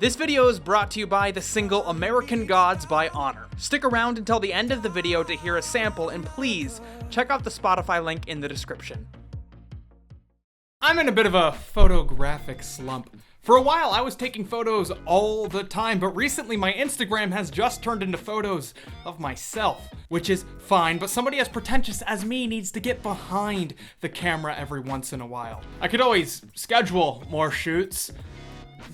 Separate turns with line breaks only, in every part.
This video is brought to you by the single American Gods by Honor. Stick around until the end of the video to hear a sample, and please check out the Spotify link in the description. I'm in a bit of a photographic slump. For a while, I was taking photos all the time, but recently my Instagram has just turned into photos of myself, which is fine, but somebody as pretentious as me needs to get behind the camera every once in a while. I could always schedule more shoots,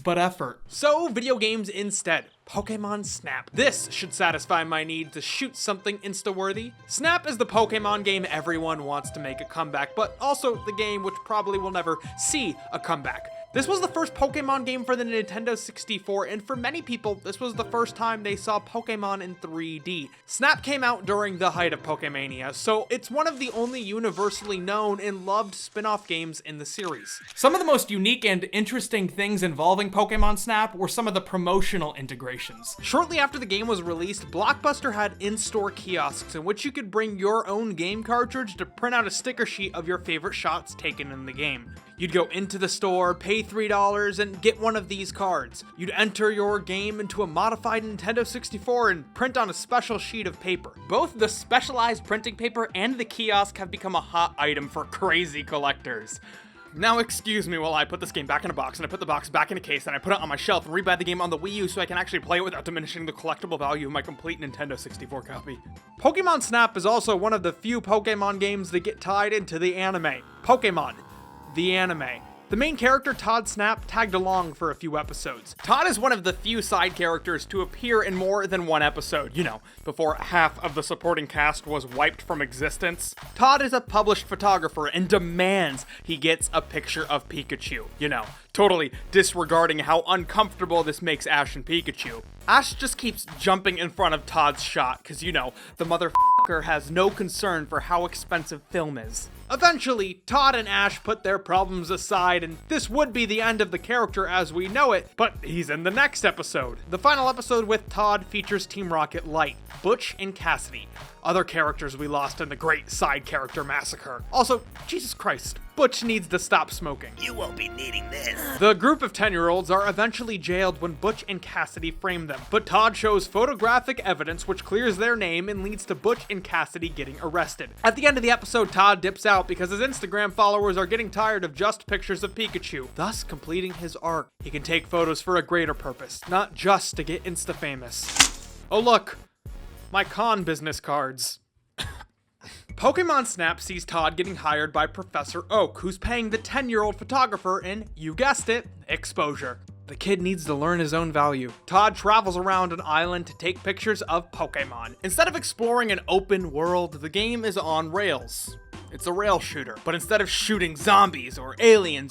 but effort. So, video games instead. Pokémon Snap. This should satisfy my need to shoot something insta-worthy. Snap is the Pokémon game everyone wants to make a comeback, but also the game which probably will never see a comeback. This was the first Pokémon game for the Nintendo 64, and for many people, this was the first time they saw Pokémon in 3D. Snap came out during the height of Pokémania, so it's one of the only universally known and loved spin-off games in the series. Some of the most unique and interesting things involving Pokémon Snap were some of the promotional integrations. Shortly after the game was released, Blockbuster had in-store kiosks in which you could bring your own game cartridge to print out a sticker sheet of your favorite shots taken in the game. You'd go into the store, pay $3, and get one of these cards. You'd enter your game into a modified Nintendo 64 and print on a special sheet of paper. Both the specialized printing paper and the kiosk have become a hot item for crazy collectors. Now excuse me while I put this game back in a box, and I put the box back in a case, and I put it on my shelf and rebuy the game on the Wii U so I can actually play it without diminishing the collectible value of my complete Nintendo 64 copy. Pokémon Snap is also one of the few Pokémon games that get tied into the anime. Pokémon. The anime. The main character, Todd Snap, tagged along for a few episodes. Todd is one of the few side characters to appear in more than one episode, before half of the supporting cast was wiped from existence. Todd is a published photographer and demands he gets a picture of Pikachu, totally disregarding how uncomfortable this makes Ash and Pikachu. Ash just keeps jumping in front of Todd's shot, cause the motherfucker has no concern for how expensive film is. Eventually, Todd and Ash put their problems aside, and this would be the end of the character as we know it, but he's in the next episode. The final episode with Todd features Team Rocket Light, Butch, and Cassidy, other characters we lost in the great side character massacre. Also, Jesus Christ, Butch needs to stop smoking.
You won't be needing this.
The group of 10-year-olds are eventually jailed when Butch and Cassidy frame them, but Todd shows photographic evidence which clears their name and leads to Butch and Cassidy getting arrested. At the end of the episode, Todd dips out because his Instagram followers are getting tired of just pictures of Pikachu, thus completing his arc. He can take photos for a greater purpose, not just to get insta-famous. Oh look, my con business cards. Pokémon Snap sees Todd getting hired by Professor Oak, who's paying the 10-year-old photographer in, you guessed it, exposure. The kid needs to learn his own value. Todd travels around an island to take pictures of Pokémon. Instead of exploring an open world, the game is on rails. It's a rail shooter, but instead of shooting zombies or alien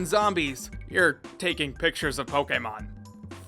zombies, you're taking pictures of Pokémon.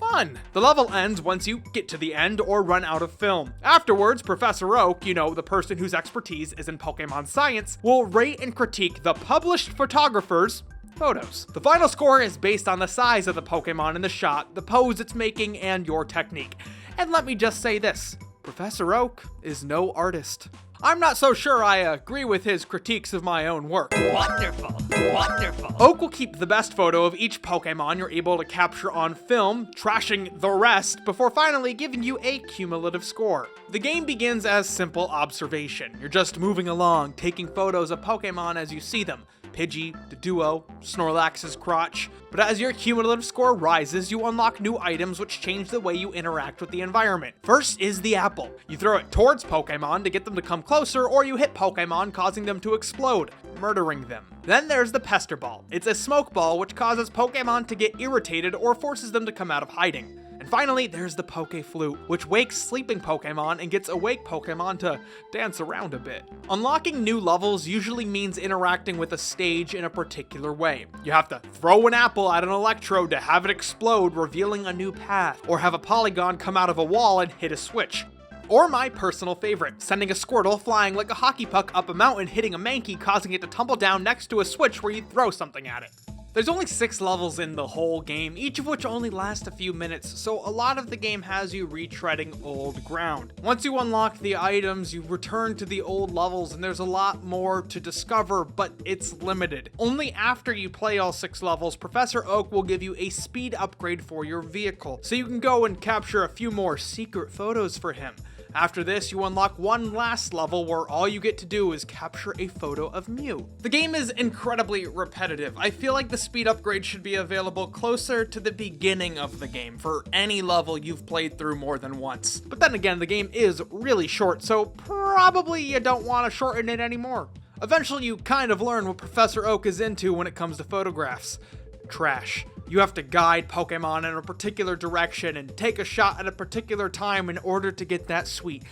Fun! The level ends once you get to the end or run out of film. Afterwards, Professor Oak, the person whose expertise is in Pokémon science, will rate and critique the published photographer's photos. The final score is based on the size of the Pokémon in the shot, the pose it's making, and your technique. And let me just say this, Professor Oak is no artist. I'm not so sure I agree with his critiques of my own work.
Wonderful, wonderful.
Oak will keep the best photo of each Pokémon you're able to capture on film, trashing the rest, before finally giving you a cumulative score. The game begins as simple observation. You're just moving along, taking photos of Pokémon as you see them. Pidgey, Duo, Snorlax's crotch. But as your cumulative score rises, you unlock new items which change the way you interact with the environment. First is the apple. You throw it towards Pokémon to get them to come closer, or you hit Pokémon, causing them to explode, murdering them. Then there's the Pester Ball. It's a smoke ball which causes Pokémon to get irritated or forces them to come out of hiding. And finally, there's the Poké Flute, which wakes sleeping Pokémon and gets awake Pokémon to dance around a bit. Unlocking new levels usually means interacting with a stage in a particular way. You have to throw an apple at an electrode to have it explode, revealing a new path, or have a Polygon come out of a wall and hit a switch. Or my personal favorite, sending a Squirtle flying like a hockey puck up a mountain, hitting a Mankey, causing it to tumble down next to a switch where you throw something at it. There's only 6 levels in the whole game, each of which only last a few minutes, so a lot of the game has you retreading old ground. Once you unlock the items, you return to the old levels and there's a lot more to discover, but it's limited. Only after you play all 6 levels, Professor Oak will give you a speed upgrade for your vehicle, so you can go and capture a few more secret photos for him. After this, you unlock one last level where all you get to do is capture a photo of Mew. The game is incredibly repetitive. I feel like the speed upgrade should be available closer to the beginning of the game for any level you've played through more than once. But then again, the game is really short, so probably you don't want to shorten it anymore. Eventually, you kind of learn what Professor Oak is into when it comes to photographs. Trash. You have to guide Pokemon in a particular direction and take a shot at a particular time in order to get that sweet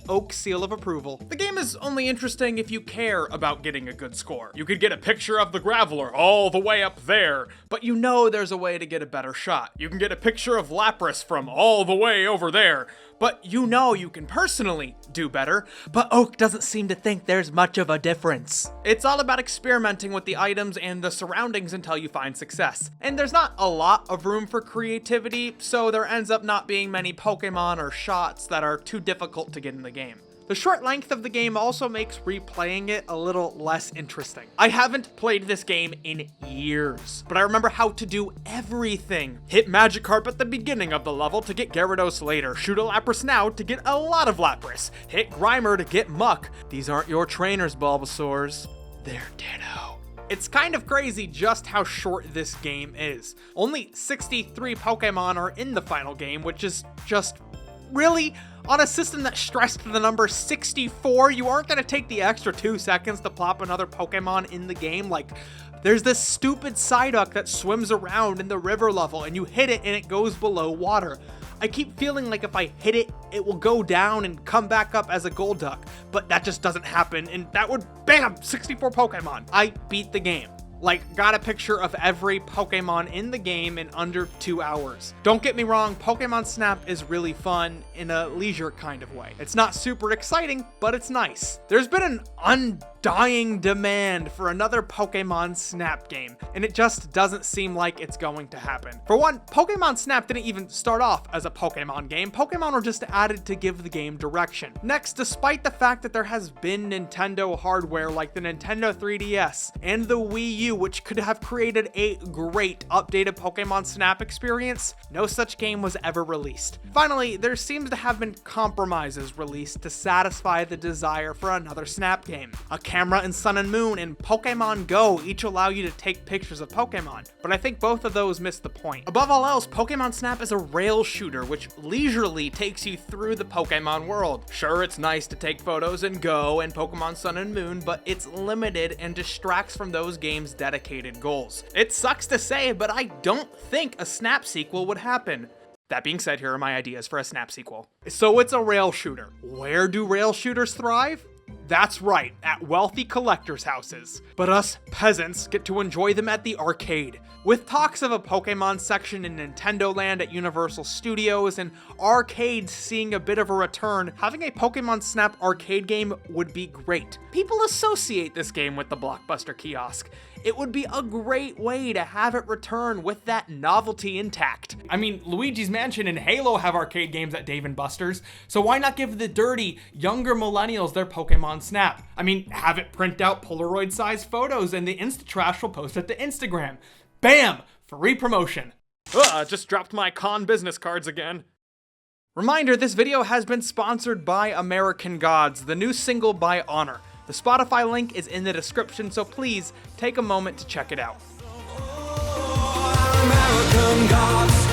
Oak seal of approval. The game is only interesting if you care about getting a good score. You could get a picture of the Graveler all the way up there, but you know there's a way to get a better shot. You can get a picture of Lapras from all the way over there, but you know you can personally do better, but Oak doesn't seem to think there's much of a difference. It's all about experimenting with the items and the surroundings until you find success. And there's not a lot of room for creativity, so there ends up not being many Pokemon or shots that are too difficult to get in the game. The short length of the game also makes replaying it a little less interesting. I haven't played this game in years, but I remember how to do everything. Hit Magikarp at the beginning of the level to get Gyarados later, shoot a Lapras now to get a lot of Lapras, hit Grimer to get Muck. These aren't your trainers, Bulbasaurs. They're Ditto. It's kind of crazy just how short this game is. Only 63 Pokemon are in the final game, which is just really... On a system that stressed the number 64, you aren't going to take the extra 2 seconds to plop another Pokemon in the game. Like, there's this stupid Psyduck that swims around in the river level, and you hit it and it goes below water. I keep feeling like if I hit it, it will go down and come back up as a Golduck, but that just doesn't happen, and that would, bam, 64 Pokemon. I beat the game. Like, got a picture of every Pokemon in the game in under 2 hours. Don't get me wrong, Pokémon Snap is really fun in a leisure kind of way. It's not super exciting, but it's nice. There's been an undying demand for another Pokémon Snap game, and it just doesn't seem like it's going to happen. For one, Pokémon Snap didn't even start off as a Pokémon game. Pokémon were just added to give the game direction. Next, despite the fact that there has been Nintendo hardware like the Nintendo 3DS and the Wii U, which could have created a great updated Pokémon Snap experience, no such game was ever released. Finally, there seems to have been compromises released to satisfy the desire for another Snap game. A camera in Sun and Moon and Pokemon Go each allow you to take pictures of Pokemon, but I think both of those miss the point. Above all else, Pokemon Snap is a rail shooter which leisurely takes you through the Pokemon world. Sure, it's nice to take photos in Go and Pokemon Sun and Moon, but it's limited and distracts from those games' dedicated goals. It sucks to say, but I don't think a Snap sequel would happen. That being said, here are my ideas for a Snap sequel. So it's a rail shooter. Where do rail shooters thrive? That's right, at wealthy collectors' houses. But us peasants get to enjoy them at the arcade. With talks of a Pokemon section in Nintendo Land at Universal Studios and arcades seeing a bit of a return, having a Pokemon Snap arcade game would be great. People associate this game with the Blockbuster kiosk. It would be a great way to have it return with that novelty intact. I mean, Luigi's Mansion and Halo have arcade games at Dave & Buster's, so why not give the dirty, younger millennials their Pokemon Snap? I mean, have it print out Polaroid-sized photos and the Instatrash will post it to Instagram. Bam! Free promotion. Just dropped my con business cards again. Reminder, this video has been sponsored by American Gods, the new single by Honor. The Spotify link is in the description, so please take a moment to check it out.
American Gods.